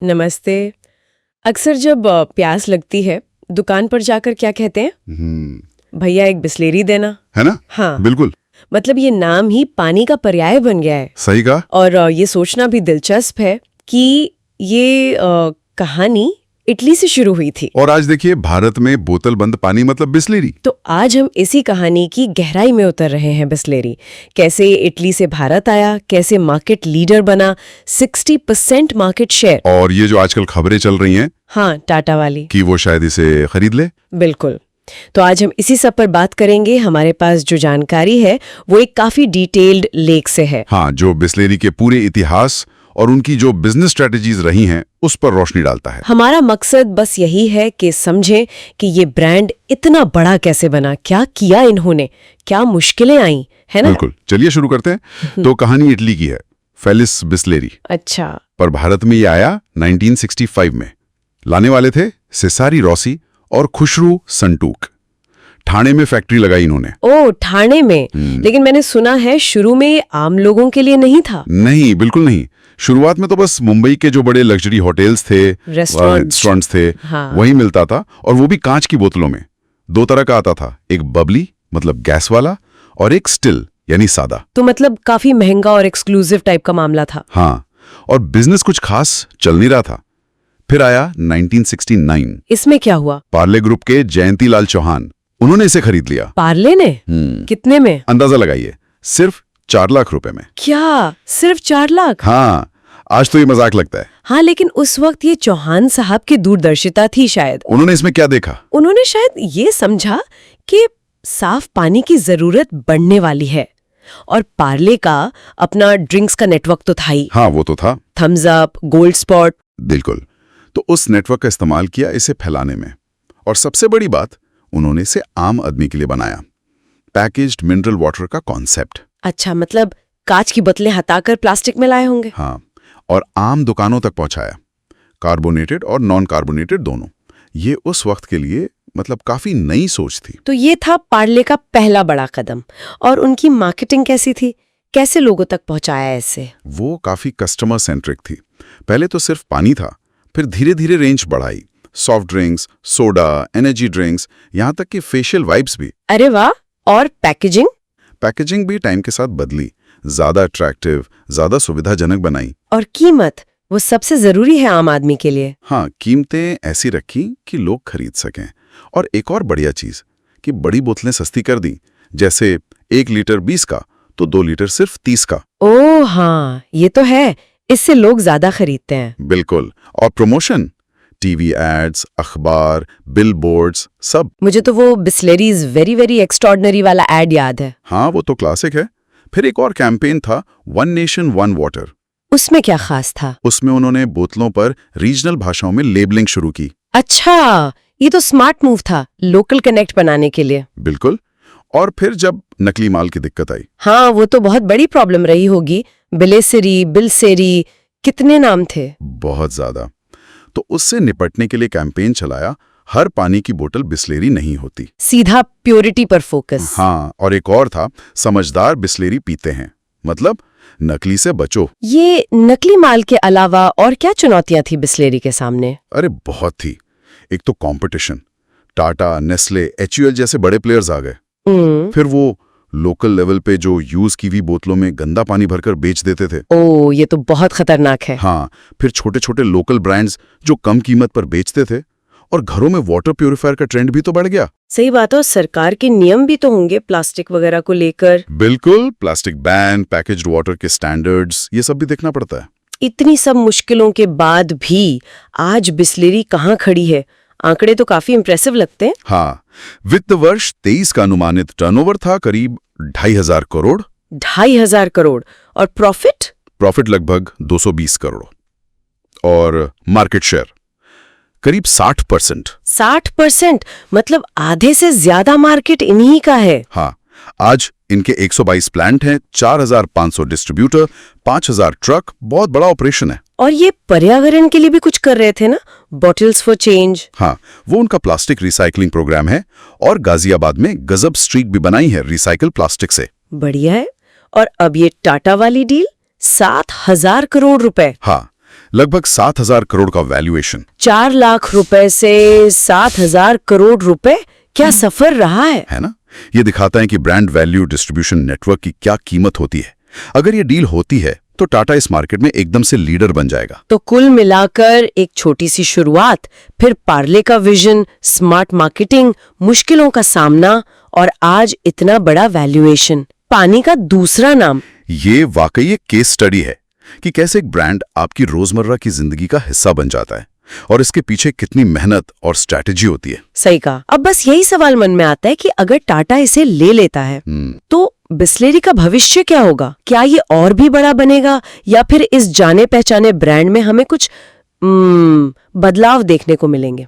नमस्ते। अक्सर जब प्यास लगती है दुकान पर जाकर क्या कहते हैं? भैया एक बिस्लेरी देना, है ना? हाँ। बिल्कुल मतलब ये नाम ही पानी का पर्याय बन गया है। सही कहा। और ये सोचना भी दिलचस्प है कि ये कहानी इटली से शुरू हुई थी और आज देखिए भारत में बोतल बंद पानी मतलब बिस्लेरी। तो आज हम इसी कहानी की गहराई में उतर रहे हैं। बिस्लेरी कैसे इटली से भारत आया, कैसे मार्केट लीडर बना, 60% मार्केट शेयर। और ये जो आजकल खबरें चल रही हैं हाँ, टाटा वाली कि वो शायद इसे खरीद ले। बिल्कुल। तो आज हम इसी सब पर बात करेंगे। हमारे पास जो जानकारी है वो एक काफी डिटेल्ड लेख से है। हाँ, जो बिस्लेरी के पूरे इतिहास और उनकी जो बिजनेस स्ट्रेटजीज रही हैं उस पर रोशनी डालता है। हमारा मकसद बस यही है कि समझें कि ये ब्रांड इतना बड़ा कैसे बना, क्या किया इन्होंने, क्या मुश्किलें आई, है ना? बिल्कुल, चलिए शुरू करते हैं। तो कहानी इटली की है, फेलिस बिस्लेरी। अच्छा। पर भारत में ये आया 1965 में। लाने वाले थे सेसारी रॉसी और खुशरू संटूक। ठाणे में फैक्ट्री लगाई इन्होंने। ओ, ठाणे में। लेकिन मैंने सुना है शुरू में ये आम लोगों के लिए नहीं था। नहीं, बिल्कुल नहीं। शुरुआत में तो बस मुंबई के जो बड़े लग्जरी होटल्स थे, रेस्टोरेंट्स थे, हाँ। वही मिलता था, और वो भी कांच की बोतलों में। दो तरह का आता था, एक बबली मतलब गैस वाला और एक स्टिल यानी सादा। तो मतलब काफी महंगा और एक्सक्लूसिव टाइप का मामला था। हाँ, और बिजनेस कुछ खास चल नहीं रहा था। फिर आया 1969। इसमें क्या हुआ? पार्ले ग्रुप के जयंती लाल चौहान, उन्होंने इसे खरीद लिया। पार्ले ने? कितने में? अंदाजा लगाइए, सिर्फ 4 लाख रुपए में। क्या सिर्फ 4 लाख? हाँ, आज तो ये मजाक लगता है। हाँ, लेकिन उस वक्त ये चौहान साहब की दूरदर्शिता थी शायद। उन्होंने इसमें क्या देखा? उन्होंने शायद ये समझा कि साफ पानी की जरूरत बढ़ने वाली है, और पार्ले का अपना ड्रिंक्स का नेटवर्क तो था ही। हाँ, वो तो था। Thums Up, Gold Spot. बिल्कुल। तो उस नेटवर्क का इस्तेमाल किया इसे फैलाने में। और सबसे बड़ी बात, उन्होंने इसे आम आदमी के लिए बनाया। पैकेज्ड मिनरल वाटर का कॉन्सेप्ट। अच्छा, मतलब कांच की बोतलें हटाकर प्लास्टिक में लाए होंगे। हाँ, और आम दुकानों तक पहुंचाया, कार्बोनेटेड और नॉन कार्बोनेटेड दोनों। ये उस वक्त के लिए मतलब काफी नई सोच थी। तो ये था पार्ले का पहला बड़ा कदम। और उनकी मार्केटिंग कैसी थी? कैसे लोगों तक पहुंचाया ऐसे? वो काफी कस्टमर सेंट्रिक थी। पहले तो सिर्फ पानी था, फिर धीरे धीरे रेंज बढ़ाई। Soft drinks, soda, energy drinks, यहाँ तक कि फेशियल वाइप्स भी। अरे वाह! और पैकेजिंग? पैकेजिंग भी टाइम के साथ बदली, ज्यादा अट्रैक्टिव, ज्यादा सुविधाजनक बनाई। और कीमत, वो सबसे जरूरी है आम आदमी के लिए। हाँ, कीमतें ऐसी रखी कि लोग खरीद सकें। और एक और बढ़िया चीज कि बड़ी बोतलें सस्ती कर दी, जैसे 1 लीटर 20 का तो 2 लीटर सिर्फ 30 का। ओह हाँ, ये तो है। इससे लोग ज्यादा खरीदते हैं। बिल्कुल। और प्रमोशन, टीवी एड्स, अखबार, बिलबोर्ड्स, सब। मुझे तो वो बिस्लेरीज वेरी वेरी एक्स्ट्रॉर्डनरी वाला एड याद है। हाँ, वो तो क्लासिक है। फिर एक और कैंपेन था, वन नेशन वन वाटर। उसमें क्या खास था? उसमें उन्होंने बोतलों पर रीजनल भाषाओं में लेबलिंग शुरू की। अच्छा, ये तो स्मार्ट मूव था, लोकल कनेक्ट बनाने के लिए। बिल्कुल। और फिर जब नकली माल की दिक्कत आई। हाँ, वो तो बहुत बड़ी प्रॉब्लम रही होगी। बिलेसरी, बिलसेरी, कितने नाम थे। बहुत ज्यादा। तो उससे निपटने के लिए कैंपेन चलाया, हर पानी की बोतल बिस्लेरी नहीं होती। सीधा प्योरिटी पर फोकस। हाँ, और एक और था, समझदार बिस्लेरी पीते हैं, मतलब नकली से बचो। ये नकली माल के अलावा और क्या चुनौतियां थी बिस्लेरी के सामने? अरे बहुत थी। एक तो कंपटीशन, टाटा, नेस्ले, एचयूएल जैसे बड़े प्लेयर्स आ गए। फिर वो लोकल लेवल पे जो यूज की हुई बोतलों में गंदा पानी भरकर बेच देते थे। ओह, ये तो बहुत खतरनाक है। हाँ, फिर छोटे छोटे लोकल ब्रांड्स जो कम कीमत पर बेचते थे। और घरों में वाटर प्यूरिफायर का ट्रेंड भी तो बढ़ गया। सही बात है। और सरकार के नियम भी तो होंगे प्लास्टिक वगैरह को लेकर। बिल्कुल, प्लास्टिक बैन, पैकेज्ड वाटर के स्टैंडर्ड्स, ये सब भी देखना पड़ता है। इतनी सब मुश्किलों के बाद भी आज बिस्लेरी कहाँ खड़ी है? आंकड़े तो काफी इंप्रेसिव लगते हैं। हाँ, वित्त वर्ष 23 का अनुमानित टर्नओवर था करीब 2,500 करोड़। 2,500 करोड़। और प्रॉफिट लगभग 220 करोड़। और मार्केट शेयर करीब 60%। 60%? मतलब आधे से ज्यादा मार्केट इन्हीं का है। हाँ, आज इनके 122 प्लांट हैं, 4,500 डिस्ट्रीब्यूटर, 5,000 ट्रक। बहुत बड़ा ऑपरेशन है। और ये पर्यावरण के लिए भी कुछ कर रहे थे ना, बॉटल्स फॉर चेंज। हाँ, वो उनका प्लास्टिक रिसाइकलिंग प्रोग्राम है। और गाजियाबाद में गजब स्ट्रीट भी बनाई है रिसाइकल प्लास्टिक से। बढ़िया है। और अब ये टाटा वाली डील, 7,000 करोड़ रुपए। हाँ, लगभग 7,000 करोड़ का वैल्यूएशन। 4 लाख रुपए से 7,000 करोड़ रुपए, क्या सफर रहा है ना? ये दिखाता है कि ब्रांड वैल्यू डिस्ट्रीब्यूशन नेटवर्क की क्या कीमत होती है। अगर ये डील होती है तो टाटा इस मार्केट में एकदम से लीडर बन जाएगा। तो कुल मिलाकर एक छोटी सी शुरुआत, फिर पार्ले का विजन, स्मार्ट मार्केटिंग, मुश्किलों का सामना और आज इतना बड़ा वैल्यूएशन। पानी का दूसरा नाम। ये वाकई एक केस स्टडी है कि कैसे एक ब्रांड आपकी रोजमर्रा की जिंदगी का हिस्सा बन जाता है और इसके पीछे कितनी मेहनत और स्ट्रैटेजी होती है। सही कहा। अब बस यही सवाल मन में आता है कि अगर टाटा इसे ले लेता है तो बिस्लेरी का भविष्य क्या होगा? क्या ये और भी बड़ा बनेगा या फिर इस जाने पहचाने ब्रांड में हमें कुछ बदलाव देखने को मिलेंगे?